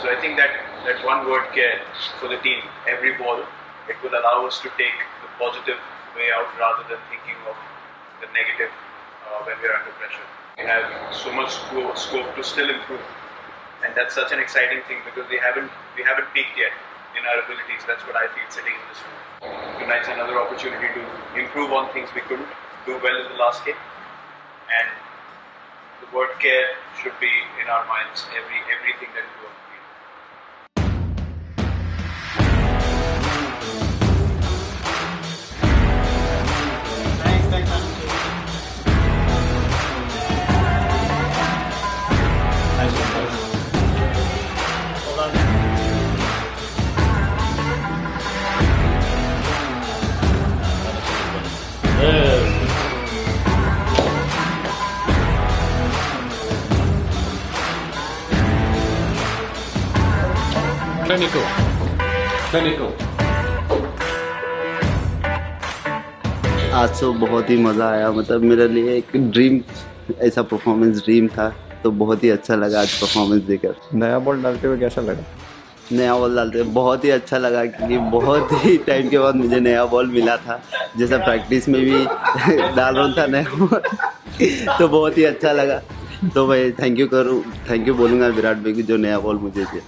So I think that one word care for the team, every ball, it will allow us to take the positive way out rather than thinking of the negative when we are under pressure. We have so much scope to still improve, and that's such an exciting thing because we haven't peaked yet in our abilities. That's what I feel sitting in this room. Tonight's another opportunity to improve on things we couldn't do well in the last game, and the word care should be in our minds everything that we do on the field. Clinical. आज तो बहुत ही मज़ा आया, मतलब मेरे लिए एक dream, ऐसा परफॉर्मेंस ड्रीम था, तो बहुत ही अच्छा लगा आज परफॉर्मेंस देकर। नया बॉल डालते हुए कैसा लगा? नया बॉल डालते हुए बहुत ही अच्छा लगा, क्योंकि बहुत ही टाइम के बाद मुझे नया बॉल मिला था, जैसा प्रैक्टिस में भी डाल रहा था नया बॉल, तो बहुत ही अच्छा लगा। तो मैं थैंक यू बोलूँगा विराट भाई की जो नया बॉल मुझे दिया।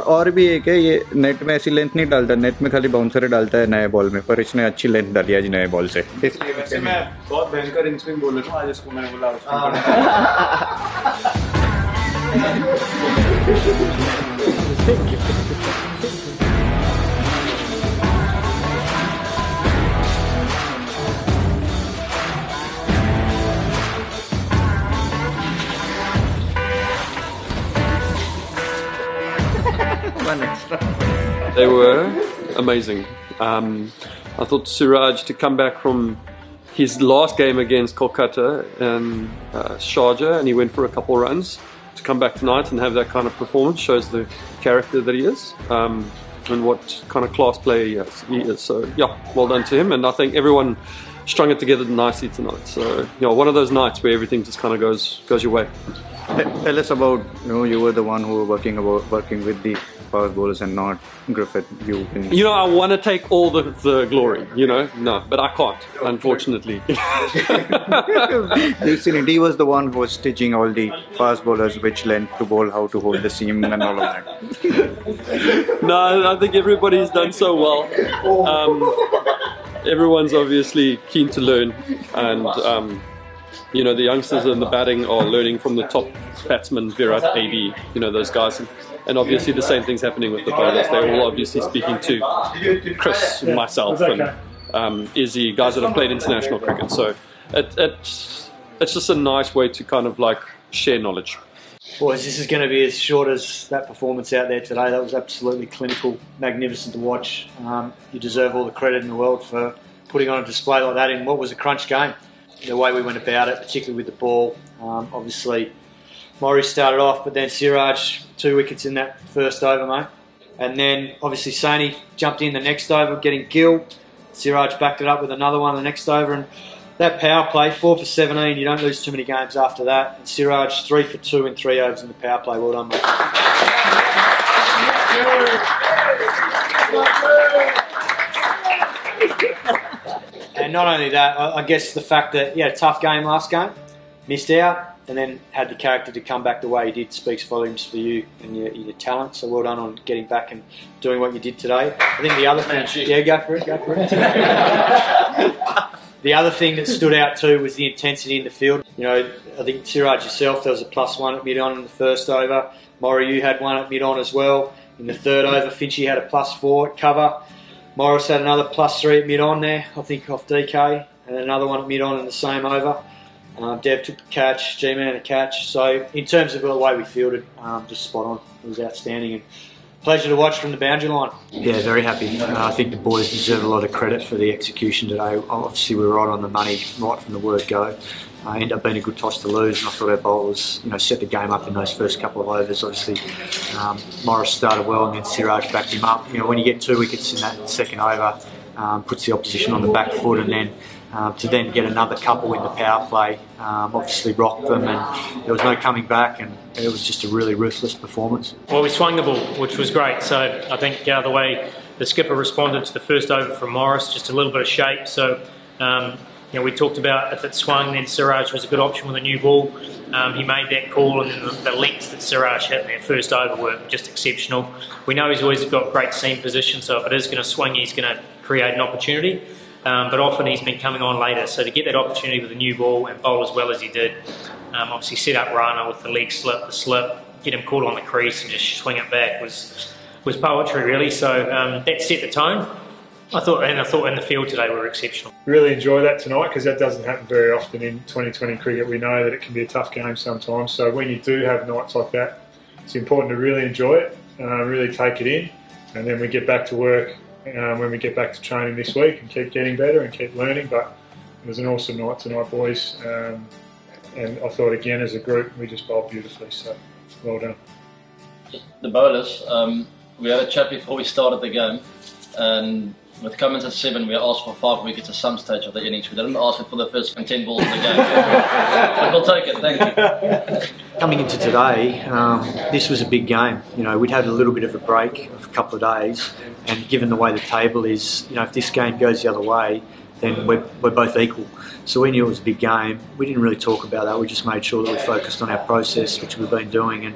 और भी एक है, ये नेट में ऐसी लेंथ नहीं डालता, नेट में खाली बाउंसर डालता है नए बॉल में, पर इसने अच्छी लेंथ डाली आज नए बॉल से। वैसे मैं बहुत भयंकर इन स्विंग बोल रहा हूँ आज, इसको मैंने बोला They were amazing. I thought Siraj to come back from his last game against Kolkata and Sharjah, and he went for a couple runs, to come back tonight and have that kind of performance shows the character that he is and what kind of class player he is. So yeah, well done to him, and I think everyone strung it together nicely tonight. So one of those nights where everything just kind of goes your way. Tell us about, you were the one who were working with the fast bowlers and not Griffith. I want to take all the glory, no, but I can't, unfortunately. You've seen it, he was the one who was teaching all the fast bowlers which length to bowl, how to hold the seam and all of that. No, I think everybody's done so well. Everyone's obviously keen to learn, and the youngsters in the batting are learning from the top batsmen, Virat, AB, those guys. And obviously the same thing's happening with the bowlers. They're all obviously speaking to Chris, myself, and Izzy, guys that have played international cricket. So it's just a nice way to kind of like share knowledge. Boys, this is going to be as short as that performance out there today. That was absolutely clinical, magnificent to watch. You deserve all the credit in the world for putting on a display like that in what was a crunch game. The way we went about it, particularly with the ball. Obviously, Maury started off, but then Siraj, 2 wickets in that first over, mate. And then, obviously, Saini jumped in the next over, getting Gill. Siraj backed it up with another one the next over. And that power play, 4 for 17, you don't lose too many games after that. And Siraj, 3 for 2 in 3 overs in the power play. Well done, mate. And not only that, I guess the fact that you had a tough game last game, missed out, and then had the character to come back the way he did speaks volumes for you and your talent. So well done on getting back and doing what you did today. I think the other thing, go for it. The other thing that stood out too was the intensity in the field. I think Siraj yourself, there was a +1 at mid-on in the first over. Maury, you had one at mid-on as well. In the third over, Finchy had a +4 at cover. Morris had another +3 at mid-on there, I think off DK, and another one at mid-on in the same over. Dev took the catch, G-Man a catch. So in terms of the way we fielded, just spot on. It was outstanding, and pleasure to watch from the boundary line. Yeah, very happy. I think the boys deserve a lot of credit for the execution today. Obviously we were right on the money right from the word go. Ended up being a good toss to lose, and I thought our bowlers set the game up in those first couple of overs. Obviously Morris started well, and then Siraj backed him up. When you get 2 wickets in that second over, puts the opposition on the back foot, and then to then get another couple in the power play, obviously rocked them, and there was no coming back, and it was just a really ruthless performance. Well, we swung the ball, which was great. So I think the way the skipper responded to the first over from Morris, just a little bit of shape. So we talked about if it swung, then Siraj was a good option with a new ball. He made that call, and then the lengths that Siraj hit in that first over were just exceptional. We know he's always got great seam position, so if it is going to swing, he's going to create an opportunity. But often he's been coming on later, so to get that opportunity with a new ball and bowl as well as he did, obviously set up Rana with the leg slip, the slip, get him caught on the crease and just swing it back was poetry really. So that set the tone. I thought in the field today we were exceptional. Really enjoy that tonight because that doesn't happen very often in 2020 cricket. We know that it can be a tough game sometimes, so when you do have nights like that, it's important to really enjoy it, really take it in, and then we get back to work when we get back to training this week and keep getting better and keep learning. But it was an awesome night tonight, boys, and I thought again as a group we just bowled beautifully, so well done. The bowlers, we had a chat before we started the game, and with Cummins at 7, we asked for 5 wickets at some stage of the innings. We didn't ask it for the first 10 balls of the game. But we'll take it, thank you. Coming into today, this was a big game. We'd had a little bit of a break of a couple of days, and given the way the table is, if this game goes the other way, then we're both equal. So we knew it was a big game. We didn't really talk about that. We just made sure that we focused on our process, which we've been doing, and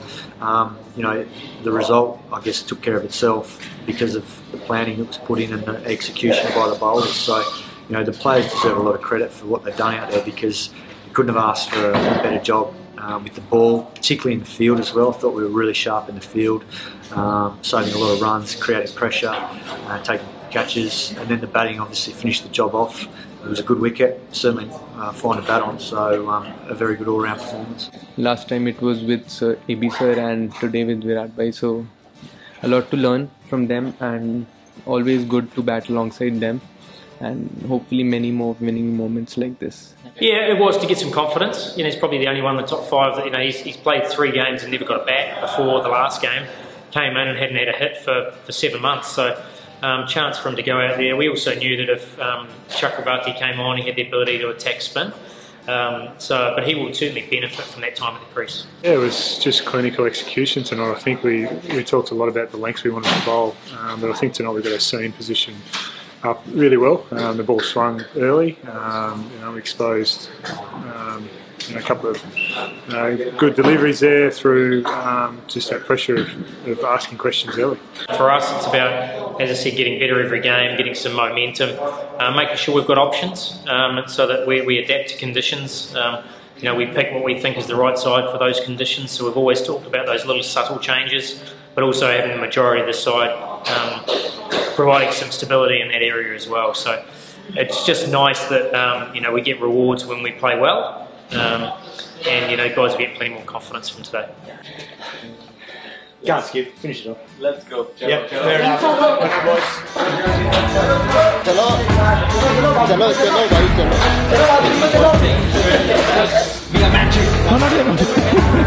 the result, I guess, took care of itself because of the planning that was put in and the execution by the bowlers. So, the players deserve a lot of credit for what they've done out there because we couldn't have asked for a better job with the ball, particularly in the field as well. I thought we were really sharp in the field, saving a lot of runs, creating pressure, taking catches, and then the batting obviously finished the job off. It was a good wicket, certainly fine to bat on, so a very good all-round performance. Last time it was with Sir AB Sir and today with Virat Bhai, so a lot to learn from them and always good to bat alongside them and hopefully many more winning moments like this. Yeah, it was to get some confidence. He's probably the only one in the top 5 that he's played 3 games and never got a bat before the last game. Came in and hadn't had a hit for 7 months, so chance for him to go out there. We also knew that if Chakravarti came on, he had the ability to attack spin. But he will certainly benefit from that time at the crease. Yeah, it was just clinical execution tonight. I think we talked a lot about the lengths we wanted to bowl, but I think tonight we got our seam position up really well. The ball swung early. We exposed a couple of good deliveries there through just that pressure of asking questions early. For us, it's about, as I said, getting better every game, getting some momentum, making sure we've got options so that we adapt to conditions. We pick what we think is the right side for those conditions. So we've always talked about those little subtle changes, but also having the majority of the side providing some stability in that area as well. So it's just nice that we get rewards when we play well. And guys will get plenty more confidence from today. Can't skip, finish it off. Let's go. Yep, fair enough. Okay, boys.